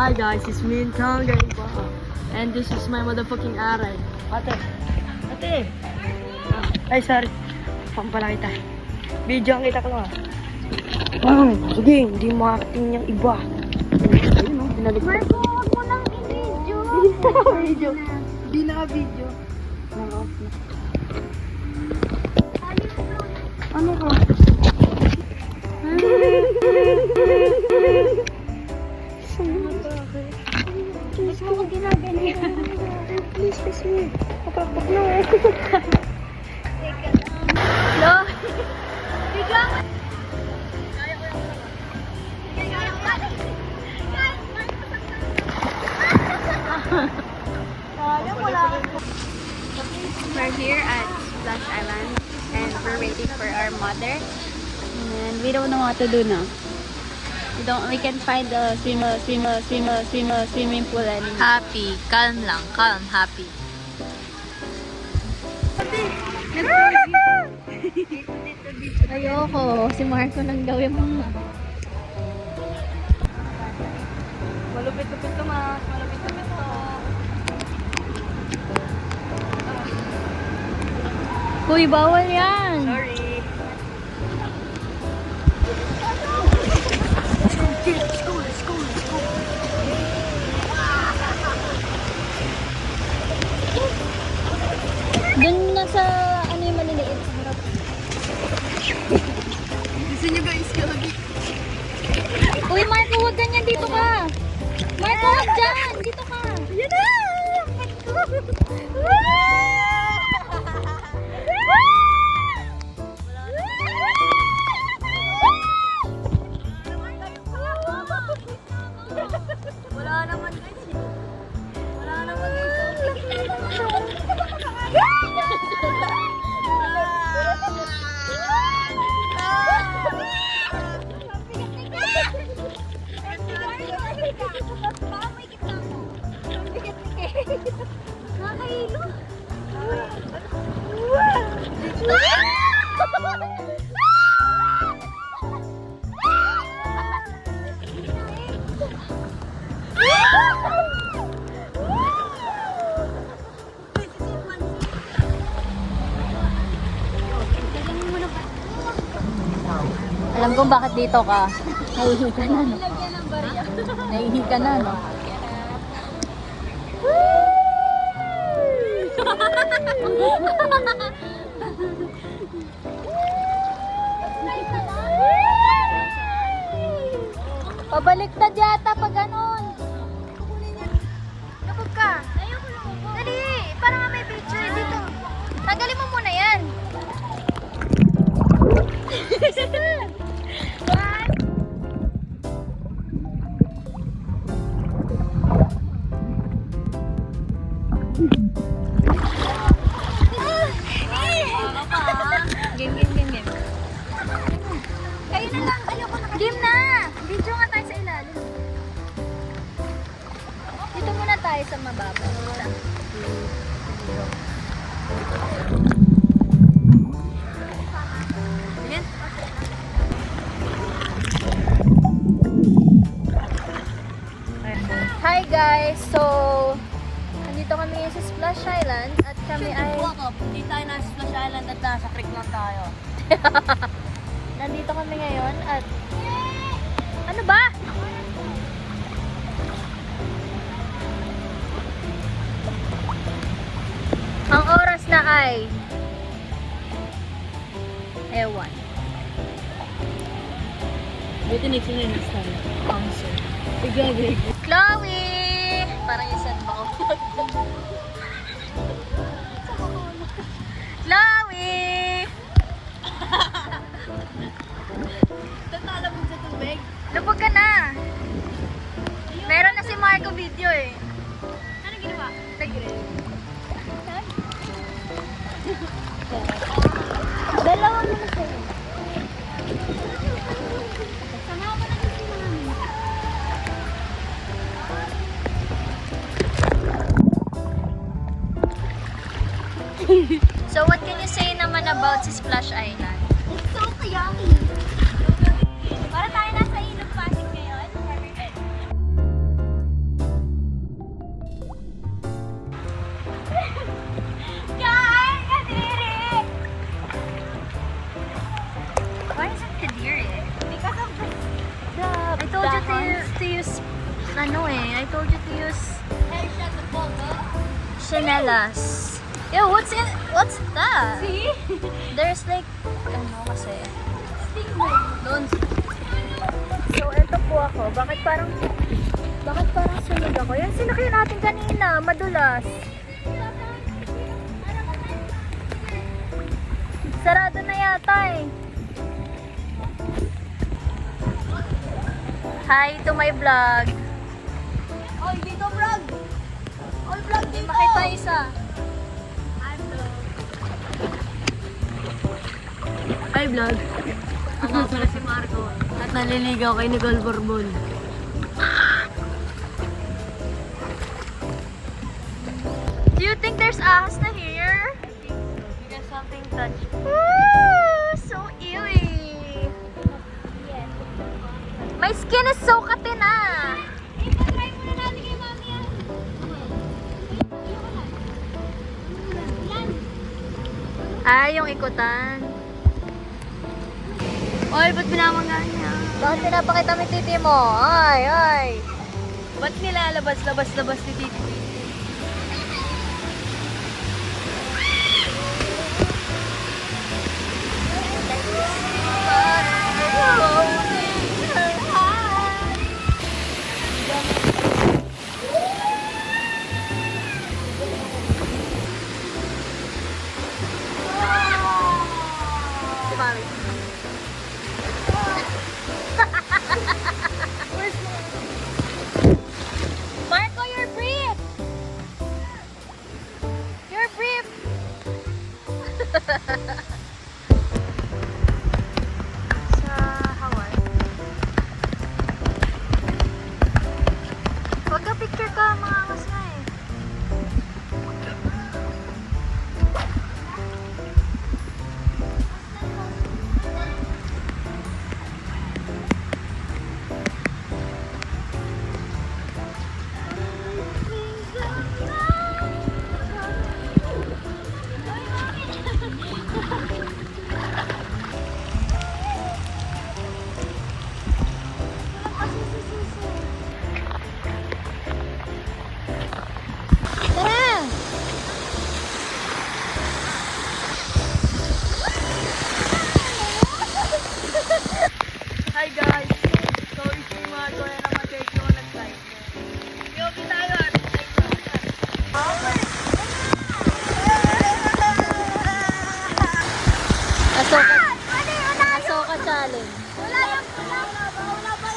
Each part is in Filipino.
Hi guys, it's me and Kanga and this is my motherfucking aray. Ate! Ate! Ay, sorry. Pampala kita. Video ang kita ko lang. Sige, hindi makakating yung iba. Ayun o, pinalik ko. Marco, huwag mo nang i-video. Video. Hindi naka-video. Naka-off na. Ano ka? Ba't mo ko ginaganyan? Please, me. Kapakpak na eh. Hello? Biglang! We're here at Splash Island and we're waiting for our mother. And we don't know what to do now. We can't find the swimming pool anymore. Happy. Calm lang. Calm. Happy. Ayoko. Si Marco nang gawin mo. Malupit-lupit to, mas. Malupit-lupit to. Uy, bawal yan. Sorry. Let's go. Doon na sa ano yung maliliit sa harap. Gusto nyo guys, kalagi. Uy, Marco, huwag ganyan. Dito ka. Marco, huwag dyan. Dito ka. Yan na! Wala naman guys. Wala naman guys. Nakahilo. Alam ko bakit dito ka. Nahihi ka na, no? Nahihi ka na, no? Pabaliktad yata pag ganon. Lubog ka. Ayoko lumubog. Dali, para nga may picture dito. Tanggalin mo muna yan. Game. Kayo na lang. Ayoko na. Game na. Video nga tayo sa ilalim. Dito muna tayo sa mababa. Hi guys! So, nandito kami ngayon sa Splash Island at kami ay... Hindi tayo nasa Splash Island at nasa creek lang tayo. Nandito kami ngayon at... Ano ba? Ang oras na ay... Ewan. Buti next na next time. Answer. Igagay. Chloe! Parang yung sand ba ko? Chloe! Tatalabog sa tubig. Lubog ka na! Meron na si Marco video eh. Ano ginawa? Dalawa naman sa'yo. Sama ko na kasi namin. So what can you say naman about si Splash Island? It's so yummy. Para tayo nasa Ilog Pasig ngayon. eh. I told you to use chanelas. Yo, what's that? See? There's like, ano kasi? Doon. So, eto po ako. Bakit parang sunog ako? Yan, sinakyan natin kanina. Madulas. Sarado na yata eh. Hi to my vlog. Oy, dito vlog! Oy, vlog Hindi dito! makita isa. Hi, vlog. Ako pala si Marco. At naliligaw kay Nicole Borbon. Do you think there's ahas na here? Because something touched. Woo! So eerie. My skin is so katina. Try muna natin kay mami yan. Ah, yung ikutan. Oy, ba't binamanggaan niya? Bakit pinapakita mo yung titi mo? Ay, ay. Ba't nilalabas-labas-labas ni Titi? Si Mami. Marco, you're brief. You're brief. Sa Hawaii. Huwag ka picture ka, mga angas nga eh. Tara! Hi guys! So, si Marco na naman kayo yung nag-live. Yogi tayo at Asoka challenge. Wala yan! Wala pa!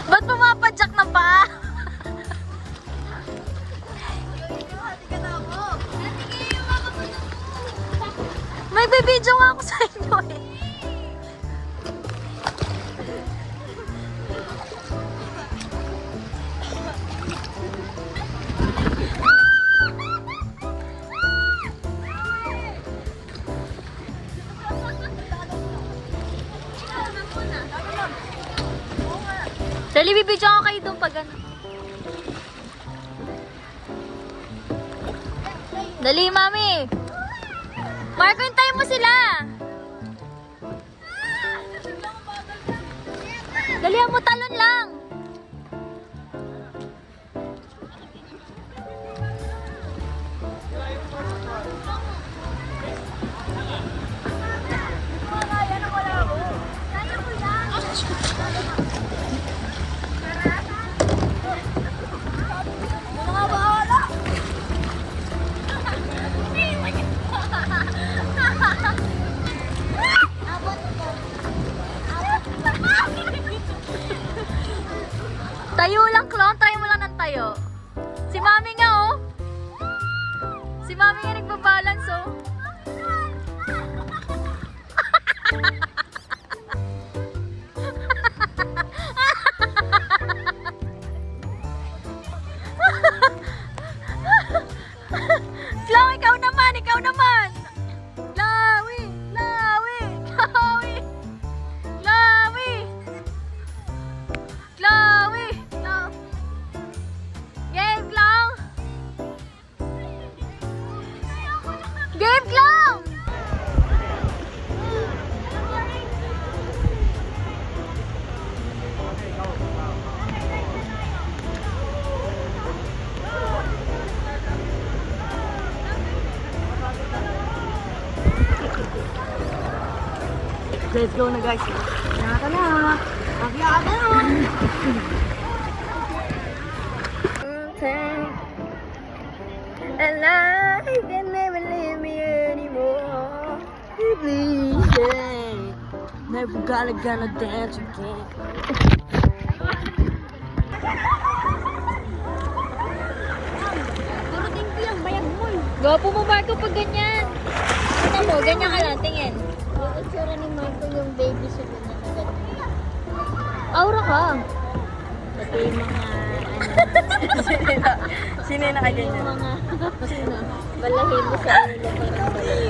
Ba't pumapadyak na pa? May bibidyo nga ako sa inyo eh. Dali, bibidyo ako kayo doon pag ano. Dali, mami. Marco, hintayin mo sila. Dalihan mo, talon lang. Mami nga nagbabalance, oh. Chloe, ikaw naman, ikaw naman. Chloe, Chloe, Chloe, Chloe, Chloe, Chloe. Game, Chloe. Game, Chloe. Let's go na guys. Yaka na. Yaka na. And I can never leave me anymore. Please stay. Never gonna dance again. Puro tingko yung bayag mo. Gwapo mo, Marco, pag ganyan. Tingnan mo, ganyan ka lang, tingin. Yung itsura ni Marco, yung baby suit na ganyan. Aura ka. Pati yung mga, Sino yung nakaganyan? mga, balahin mo sa ulo, parang balahin.